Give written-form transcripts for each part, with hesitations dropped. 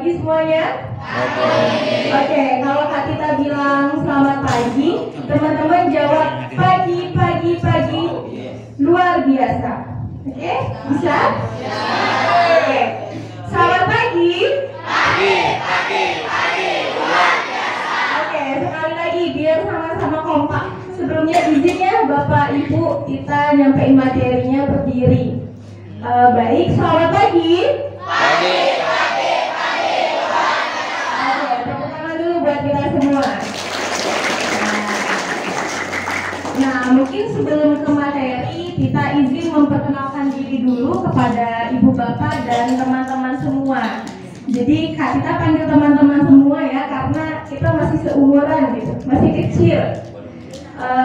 pagi semuanya? Oke, kalau Kak Tita bilang selamat pagi, teman-teman jawab pagi, pagi, pagi. Luar biasa. Oke, bisa? Oke. Selamat pagi. Luar biasa. Oke, sekali lagi biar sama-sama kompak. Sebelumnya izin ya Bapak Ibu kita nyampein materinya berdiri. Baik, selamat pagi. Oke, tepuk tangan dulu buat kita semua. Nah, mungkin sebelum ke materi, kita izin memperkenalkan diri dulu kepada Ibu Bapak dan teman-teman semua. Jadi Kak Tita panggil teman-teman semua ya, karena kita masih seumuran gitu, masih kecil.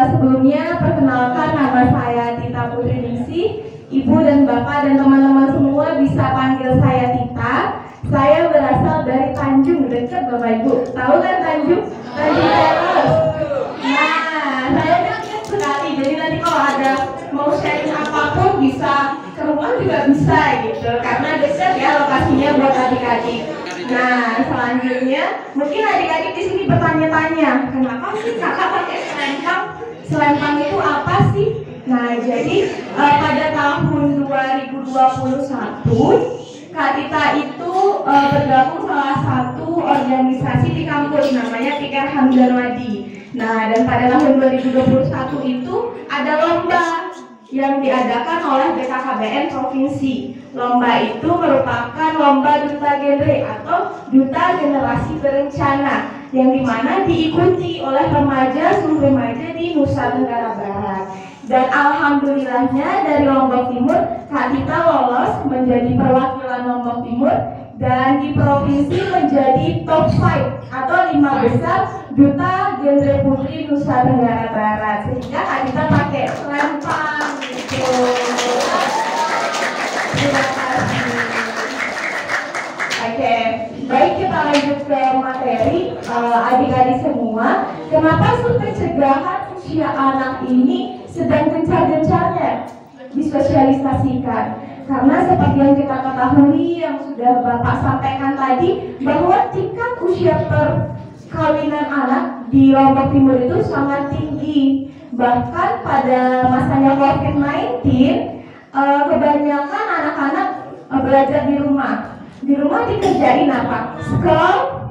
Sebelumnya perkenalkan, nama saya Tita Putri Ningsih. Ibu dan Bapak dan teman-teman semua bisa panggil saya Tita. Saya berasal dari Tanjung, dekat Bapak Ibu. Tahu kan Tanjung? Tanjung Peros. Nah, saya dekat sekali. Jadi nanti kalau ada mau sharing apapun bisa ke rumah juga bisa gitu. Karena dekat ya lokasinya buat adik-adik. Nah, selanjutnya mungkin adik-adik di sini bertanya-tanya, kenapa sih kakak pakai selempang? Selempang itu apa sih? Nah, jadi pada tahun 2021 Kak Tita itu bergabung salah satu organisasi di kampus namanya Fikar Hamdanwadi. Nah, dan pada tahun 2021 itu ada lomba yang diadakan oleh BKKBN Provinsi. Lomba itu merupakan lomba duta genre atau duta generasi berencana yang dimana diikuti oleh seluruh remaja di Nusa Tenggara Barat. Dan alhamdulillahnya dari Lombok Timur Kak Tita lolos menjadi perwakilan Lombok Timur dan di provinsi menjadi top 5 atau 5 besar duta genre putri Nusa Tenggara Barat, sehingga Kak Tita pakai selempang gitu. Terima kasih. Oke, baik, kita lanjut ke materi. Adik-adik semua, kenapa sih pencegahan usia anak ini sedang gencar-gencarnya disosialisasikan? Karena seperti yang kita ketahui, yang sudah Bapak sampaikan tadi, bahwa tingkat usia perkawinan anak di Lombok Timur itu sangat tinggi. Bahkan pada masanya COVID-19, kebanyakan anak-anak belajar di rumah. Di rumah dikerjain apa? Scroll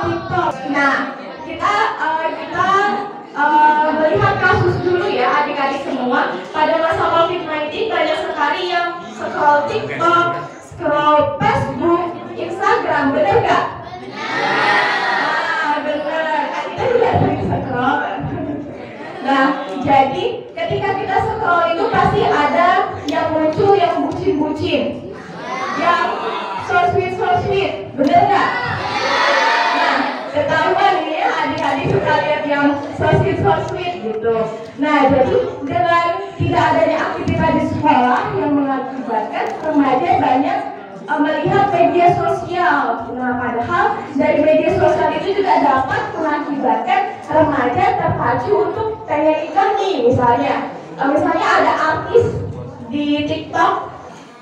TikTok. Nah, kita melihat kasus dulu ya adik-adik semua. Pada masa COVID-19 banyak sekali yang scroll TikTok, scroll Facebook, Instagram, benar nggak? Benar. Kita juga sering scroll. Nah, jadi ketika kita scroll itu pasti ada yang muncul yang bucin-bucin, yang so sweet, bener nggak? Nah, ketahuan ya adik-adik suka lihat yang so sweet gitu. Nah, jadi dengan tidak adanya aktivitas di sekolah yang mengakibatkan remaja banyak melihat media sosial. Nah, padahal dari media sosial itu juga dapat mengakibatkan remaja terpacu untuk pengen ikut nih, misalnya ada artis di TikTok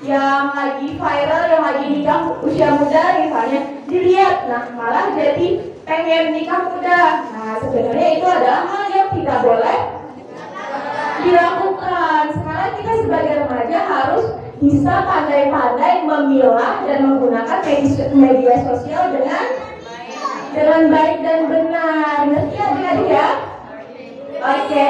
yang lagi viral, yang lagi nikah usia muda misalnya, dilihat, nah malah jadi pengen nikah muda. Nah, sebenarnya itu adalah hal yang tidak boleh dilakukan. Sekarang kita sebagai remaja harus bisa pandai-pandai memilah dan menggunakan media sosial dengan baik dan benar. Ngerti adik-adik ya? Oke.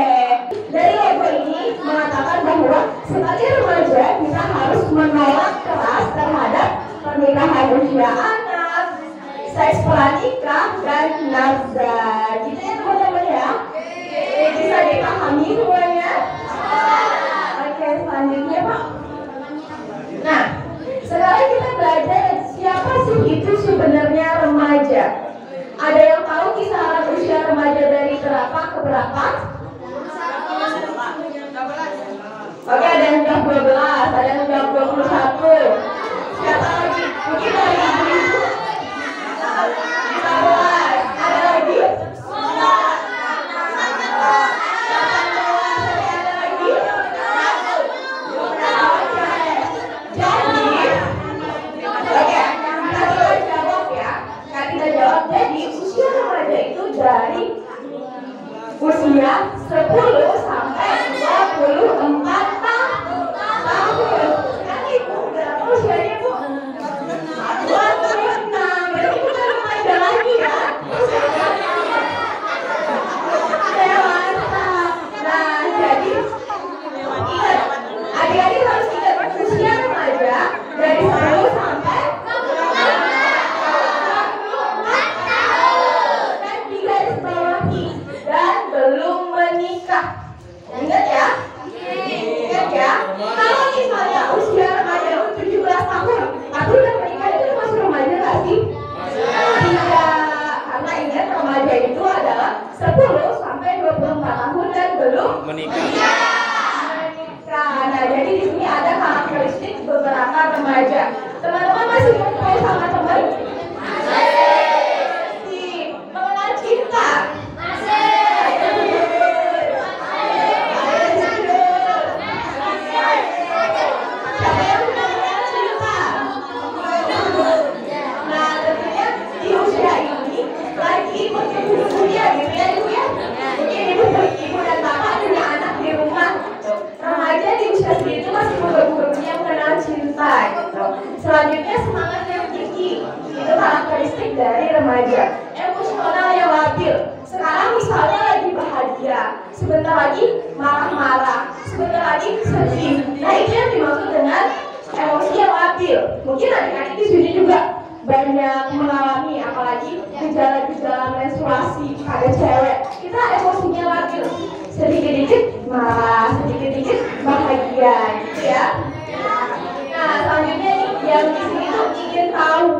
Dari logo ini mengatakan bahwa sebagai remaja kita harus menolak keras terhadap pernikahan usia anak, seks pranikah, dan nazar. Gitu ya teman-teman ya? Bisa dipahami semuanya? Oke, selanjutnya Pak. Nah, sekarang kita belajar siapa sih itu sebenarnya remaja. Ada yang tahu kisaran usia remaja dari berapa ke berapa? Oke, ada yang udah 12, ada yang udah 21. Siapa lagi? Mungkin dari ibu-ibu. 15. Ada lagi? 18. Ada lagi? Oke, satu lagi. masa remaja. Teman-teman masih bertemu sama teman? Masih. Mengenal cinta? Selanjutnya semangat yang tinggi, itu karakteristik dari remaja. Emosional yang labil. Sekarang misalnya lagi bahagia, sebentar lagi marah-marah, sebentar lagi sedih. Nah itu yang dimaksud dengan emosi yang labil. Mungkin adik-adik di sini juga banyak mengalami, apalagi gejala-gejala menstruasi pada cewek. Kita emosinya labil, sedikit-dikit marah, sedikit-dikit bahagia, gitu ya. Nah, selanjutnya nih, yang di sini tuh ingin tahu.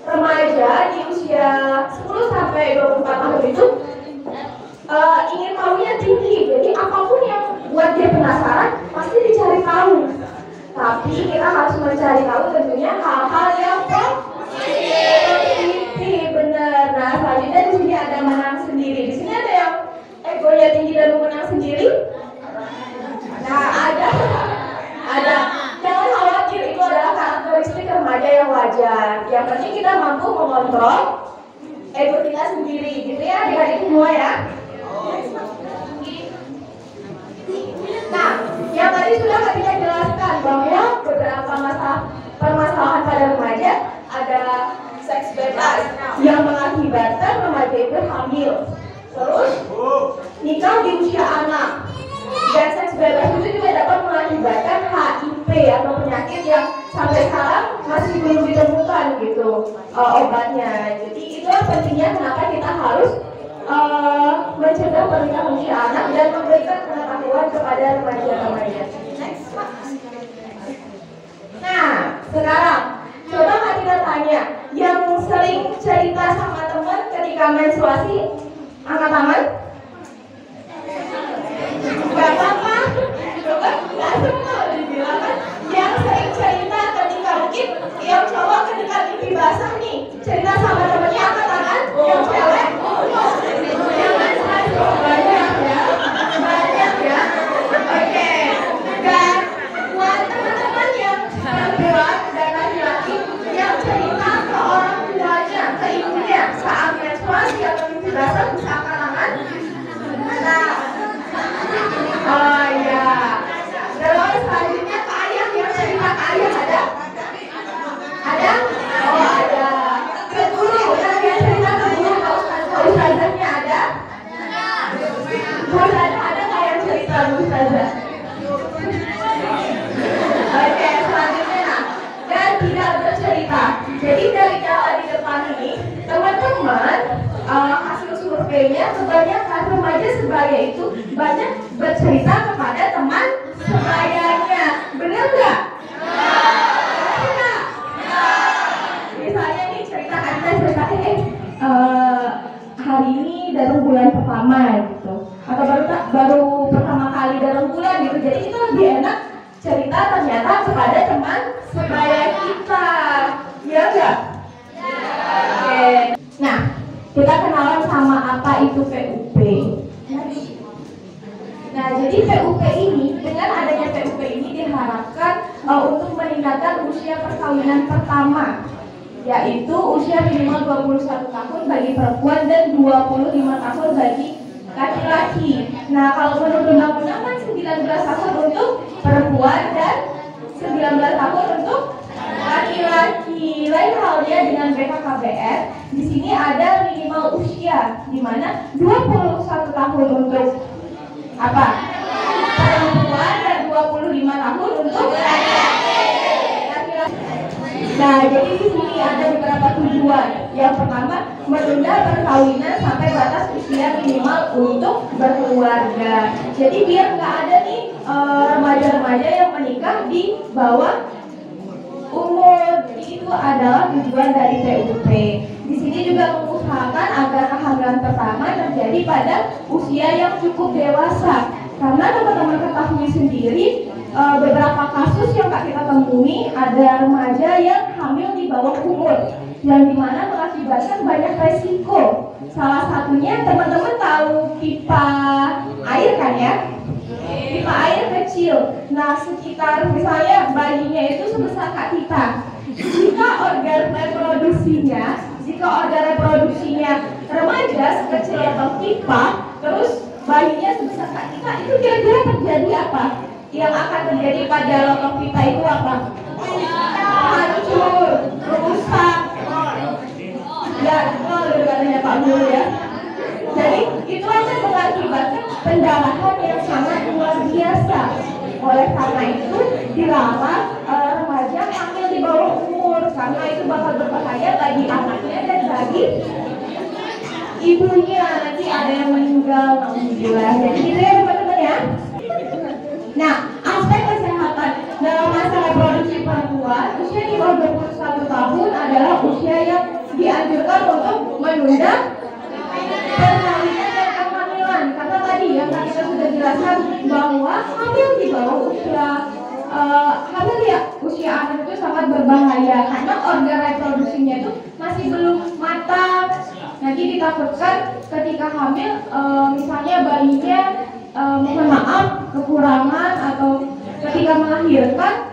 Remaja di usia 10 sampai 24 tahun itu ingin tahunya tinggi. Jadi apapun yang buat dia penasaran, pasti dicari tahu. Tapi kita harus mencari tahu tentunya hal-hal yang positif, bener. Nah, selanjutnya di sini ada menang sendiri. Di sini ada yang egonya tinggi dan menang sendiri. Nah, ada. Jangan khawatir, itu adalah karakteristik remaja yang wajar. Yang penting kita mampu mengontrol ego kita sendiri, gitu ya adik-adik semua ya. Nah, yang tadi sudah kita jelaskan bahwa beberapa permasalahan pada remaja ada seks bebas yang mengakibatkan remaja itu hamil. Terus nikah di usia anak. Dan seks bebas itu juga dapat mengakibatkan HIV atau penyakit yang sampai sekarang masih belum ditemukan gitu obatnya. Jadi itulah pentingnya kenapa kita harus mencegah pernikahan usia anak dan memberikan pengetahuan kepada remaja-remaja. Nah, sekarang coba kita tanya, yang sering cerita sama teman ketika menstruasi, angkat tangan. Gak apa-apa, coba gak semua dibilang kan. Yang sering cerita ketika mungkin yang cowok ketika pipi basah nih, cerita sama temennya angkat tangan. Yang cewek banyak ya. Oke. Dan buat teman-teman yang perempuan dan laki-laki yang cerita ke orang tuanya, ke ibunya saat menstruasi atau pipi basah, bisa angkat tangan. Nah, oh ya. Terus selanjutnya ke ayah, yang cerita ke ayah ada? Ada? Oh ada. Ke guru, yang cerita ke guru, ke ustazahnya ada? Bu Ustazah ada nggak yang cerita Bu Ustazah? Oke, selanjutnya nah, dan tidak bercerita. Jadi dari data di depan ini, teman-teman hasil surveinya kebanyakan remaja sebaya itu banyak bercerita kepada teman sebayanya. Benar nggak? Benar nggak? Misalnya nih cerita hari ini dalam bulan pertama gitu, atau baru pertama kali dalam bulan gitu. Jadi itu lebih enak cerita ternyata kepada teman sebaya kita, ya nggak? Oke. Nah, kita kenalan sama apa itu PUP. Nah, jadi PUP ini, dengan adanya PUP ini diharapkan untuk meningkatkan usia perkawinan pertama, yaitu usia minimal 21 tahun bagi perempuan dan 25 tahun bagi laki-laki. Nah, kalau menurut undang-undang kan 19 tahun untuk perempuan dan 19 tahun untuk laki-laki. Lain halnya dengan BKKBN, di sini ada minimal usia, di mana 21 tahun untuk apa? Perempuan dan 25 tahun untuk laki-laki. Nah, jadi di sini ada beberapa tujuan. Yang pertama, menunda perkawinan sampai batas usia minimal untuk berkeluarga. Jadi biar nggak ada nih remaja-remaja yang menikah di bawah umur. Itu adalah tujuan dari PUP. Di sini juga mengusahakan agar kehamilan pertama terjadi pada usia yang cukup dewasa. Karena teman-teman ketahui sendiri, beberapa kasus yang Kak kita temui, ada remaja yang hamil di bawah umur, yang dimana mengakibatkan banyak resiko. Salah satunya teman-teman tahu pipa air kan ya? Pipa air kecil. Nah, sekitar misalnya bayinya itu sebesar Kak kita. Jika organ reproduksinya remaja sekecil atau pipa, terus bayinya sebesar Kak kita, itu kira-kira terjadi apa? Yang akan terjadi pada lotong pipa itu apa? Hancur, rusak. Ya, itu katanya Pak Guru ya. Jadi itu akan mengakibatkan pendarahan yang sangat luar biasa. Oleh karena itu dilarang remaja hamil di bawah umur, karena itu bakal berbahaya bagi anaknya dan bagi ibunya. Nanti ada yang meninggal, alhamdulillah. Jadi gitu ya teman-teman ya. Nah, aspek kesehatan dalam masa reproduksi perempuan usia di bawah 21 tahun adalah usia yang dianjurkan untuk menunda perkawinan dan kehamilan. Karena tadi yang kita sudah jelaskan bahwa hamil di bawah usia anak itu sangat berbahaya karena organ reproduksinya itu masih belum matang. Nanti ditakutkan ketika hamil, misalnya bayinya mohon maaf kekurangan atau ketika melahirkan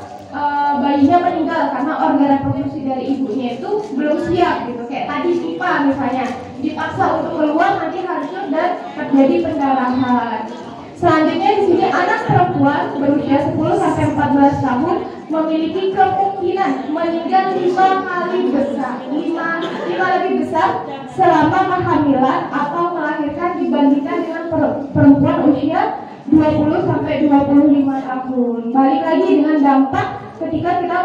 bayinya meninggal karena organ reproduksi dari ibunya itu belum siap gitu. Kayak tadi pipa misalnya dipaksa untuk keluar, nanti hancur dan terjadi pendarahan. Selanjutnya di sini anak perempuan berusia 10 sampai 14 tahun memiliki kemungkinan meninggal 5 lebih besar selama kehamilan atau melahirkan dibandingkan dengan perempuan usia 20 sampai 25 tahun. Balik lagi dengan dampak ketika kita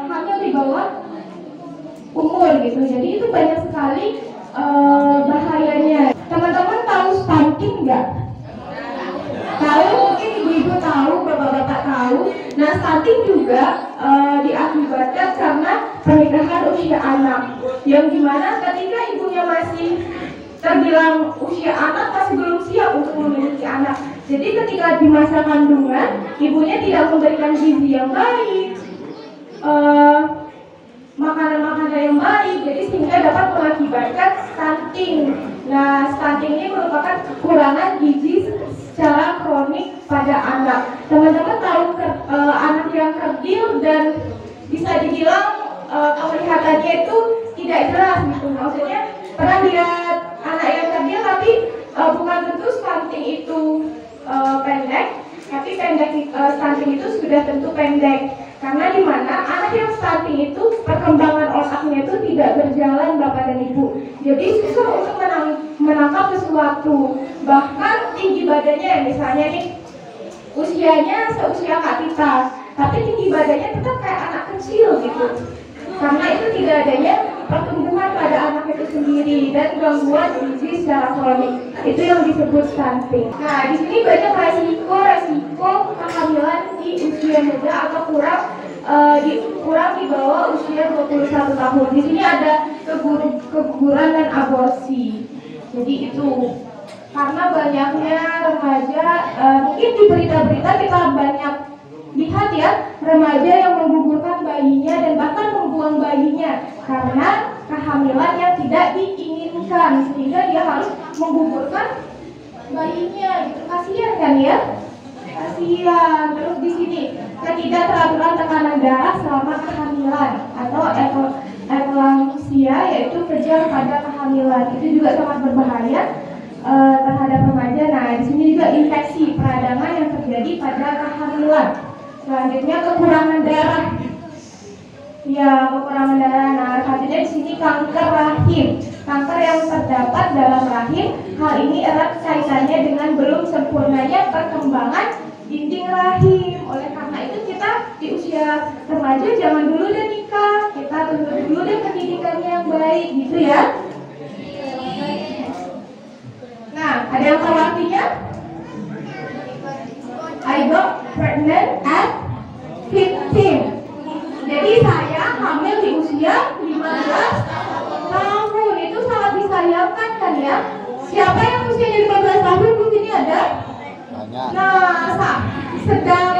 hamil di bawah umur gitu. Jadi itu banyak sekali bahayanya. Teman-teman tahu stunting nggak? Tahu, mungkin ibu-ibu tahu, bapak-bapak tahu. Nah, stunting juga diakibatkan karena pernikahan usia anak, yang dimana ketika ibunya masih terbilang usia anak masih belum siap untuk memiliki anak. Jadi ketika di masa kandungan, ibunya tidak memberikan gizi yang baik, makanan-makanan yang baik, jadi sehingga dapat mengakibatkan stunting. Nah, stunting ini merupakan kekurangan gizi secara kronik pada anak. Teman-teman tahu anak yang kerdil dan bisa dibilang kelihatannya itu tidak jelas gitu. Maksudnya pernah lihat anak yang kerdil tapi bukan tentu stunting itu pendek, tapi stunting itu sudah tentu pendek. Karena di mana anak yang stunting itu perkembangan otaknya itu tidak berjalan Bapak dan Ibu. Jadi susah untuk menangkap sesuatu. Bahkan tinggi badannya, misalnya nih usianya seusia Kak Tita, tapi tinggi badannya tetap kayak anak kecil gitu. Karena itu tidak adanya pertumbuhan pada anak itu sendiri dan gangguan gizi secara kronik. Itu yang disebut stunting. Nah, di sini banyak resiko kehamilan di usia muda atau kurang di bawah usia 21 tahun. Di sini ada keguguran dan aborsi. Jadi itu karena banyaknya remaja, mungkin di berita-berita kita banyak lihat ya, remaja yang menggugurkan bayinya dan bahkan membuang bayinya karena kehamilan yang tidak diinginkan, sehingga dia harus menggugurkan bayinya gitu. Kasihan kan ya? Kasihan. Terus di sini ketidakteraturan tekanan darah selama kehamilan atau eklamsia, yaitu kejang pada kehamilan. Itu juga sangat berbahaya terhadap remaja. Nah, di sini juga infeksi peradangan yang terjadi pada kehamilan. Selanjutnya kekurangan darah. Ya, kekurangan darah. Nah, selanjutnya di sini kanker rahim. Kanker yang terdapat dalam rahim. Hal ini erat kaitannya dengan belum sempurnanya perkembangan dinding rahim. Oleh karena itu kita di usia remaja jangan dulu deh nikah. Kita tunggu dulu deh pendidikannya yang baik, gitu ya. Nah, ada yang tahu artinya? I got pregnant at 15. Jadi saya hamil di usia 15 tahun. Itu sangat disayangkan kan ya? Siapa yang usianya 15 tahun di sini ada? Nah, sedang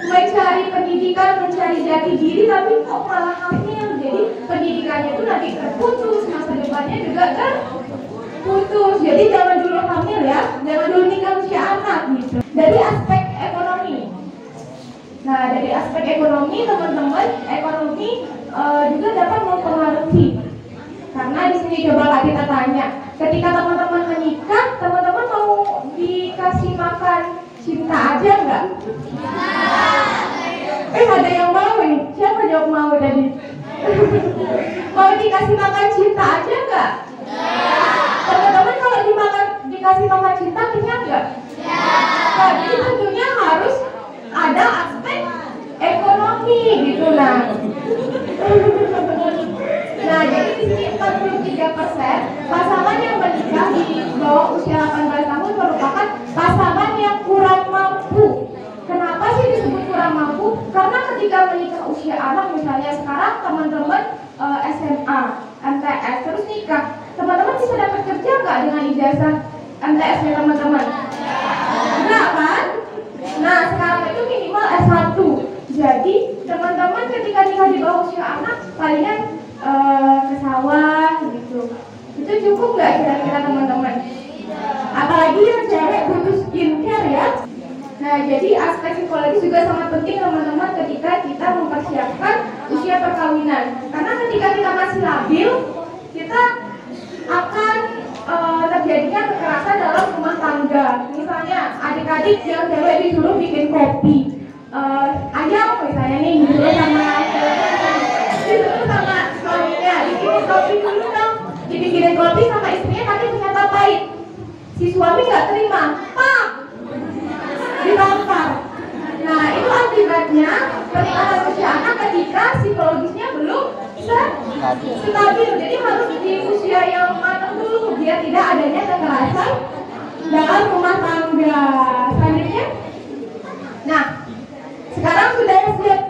mencari pendidikan, mencari jati diri, tapi kok malah hamil. Jadi pendidikannya itu nanti terputus, masa depannya juga terputus. Jadi jangan dulu hamil ya, jangan dulu nikah usia anak gitu. Dari aspek ekonomi. Nah, dari aspek ekonomi teman-teman, ekonomi juga dapat mempengaruhi. Karena di sini coba Kak kita tanya, ketika teman-teman menikah, teman-teman mau dikasih makan cinta aja nggak? Ada yang mau nih. Siapa jawab mau tadi? Mau dikasih makan cinta aja nggak? Teman-teman kalau dikasih makan cinta kenyang nggak? Nah, jadi tentunya harus ada aspek ekonomi gitu nah. Nah, jadi di sini 43% pasangan yang menikah di bawah usia 18 tahun merupakan pasangan yang kurang mampu. Kenapa sih disebut kurang mampu? Karena ketika menikah usia anak, misalnya sekarang teman-teman SMA, MTS, terus nikah, teman-teman bisa dapat kerja nggak dengan ijazah MTS-nya teman-teman? Enggak kan? Nah, sekarang itu minimal S1. Jadi, teman-teman ketika nikah di bawah usia anak, palingan ke sawah gitu. Itu cukup nggak kira-kira teman-teman? Apalagi yang cewek butuh skincare ya. Nah, jadi aspek psikologis juga sangat penting teman-teman ketika kita mempersiapkan usia perkawinan. Karena ketika kita masih labil, kita akan terjadinya kekerasan dalam rumah tangga. Misalnya adik-adik yang cewek disuruh bikin kopi, ayam misalnya nih disuruh sama suaminya bikinin kopi dulu dong, dibikinin kopi sama istrinya tapi ternyata pahit. Si suami nggak terima, pak, ditampar. Nah, itu akibatnya pernikahan usia anak ketika psikologisnya belum stabil. Jadi harus di usia yang matang dulu biar tidak adanya kekerasan dalam rumah tangga. Selanjutnya, nah sekarang sudah siap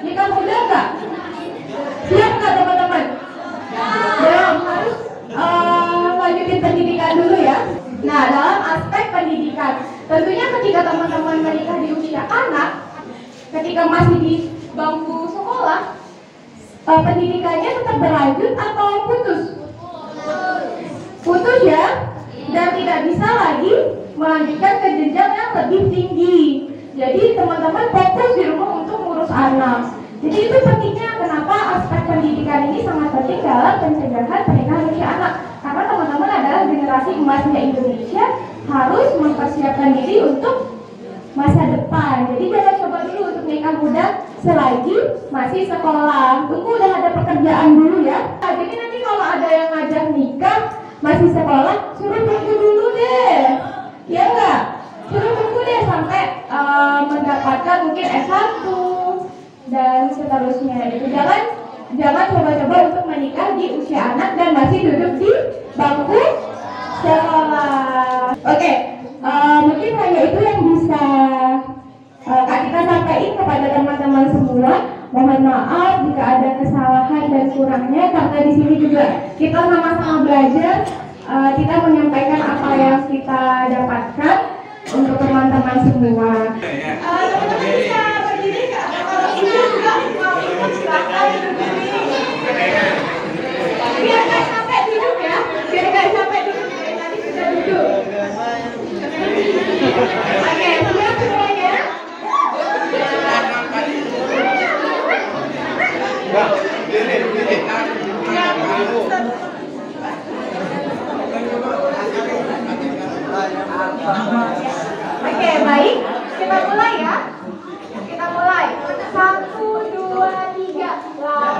nikah muda nggak? Siap nggak teman-teman? Belum, harus lanjutin pendidikan dulu ya. Nah, dalam aspek pendidikan, tentunya ketika teman-teman menikah di usia anak, ketika masih di bangku sekolah, pendidikannya tetap berlanjut atau putus? Putus ya, dan tidak bisa lagi melanjutkan ke jenjang yang lebih tinggi. Jadi teman-teman fokus di rumah untuk ngurus anak. Jadi itu pentingnya kenapa aspek pendidikan ini sangat penting dalam pencegahan pernikahan usia anak. Karena teman-teman adalah generasi emasnya Indonesia, harus mempersiapkan diri untuk masa depan. Jadi jangan coba dulu untuk nikah muda selagi masih sekolah. Tunggu udah ada pekerjaan dulu ya. Nah, jadi nanti kalau ada yang ngajak nikah masih sekolah, suruh tunggu dulu deh. Ya enggak? Suruh tunggu deh sampai mendapatkan mungkin S1 dan seterusnya. Gitu. Jangan coba-coba untuk menikah di usia anak dan masih duduk di bangku sekolah. Oke, mungkin hanya itu yang bisa Kak Tika sampaikan kepada teman-teman semua. Mohon maaf jika ada kesalahan dan kurangnya, karena di sini juga kita sama-sama belajar. Kita menyampaikan apa yang kita dapatkan untuk teman-teman semua. Teman-teman bisa berdiri nggak? Kalau tidak juga mau ikut silakan berdiri. Biar nggak sampai duduk ya, biar nggak sampai duduk. Tadi sudah duduk. Oke, siap semuanya. Oke, baik. Kita mulai ya. Kita mulai. 1, 2, 3.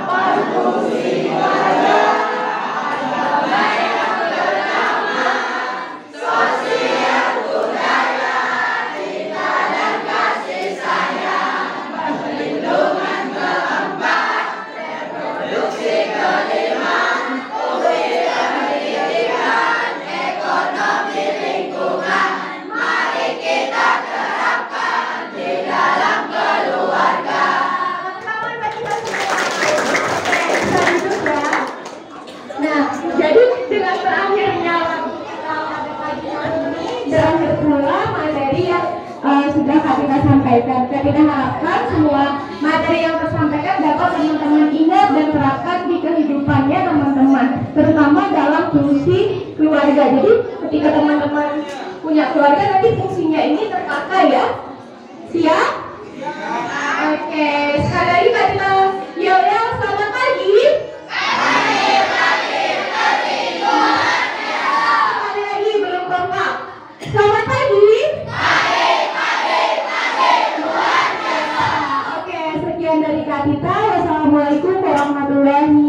sampaikan. Kak Tita harapkan semua materi yang tersampaikan dapat teman-teman ingat dan terapkan di kehidupannya teman-teman, terutama dalam fungsi keluarga. Jadi ketika teman-teman punya keluarga nanti fungsinya ini terpakai ya. Siap? Oke, sekali lagi Kak Tita yel-yel selamat pagi. Sekali lagi belum kompak. Selamat pagi. Oke, sekian dari Kak Tita. Wassalamualaikum warahmatullahi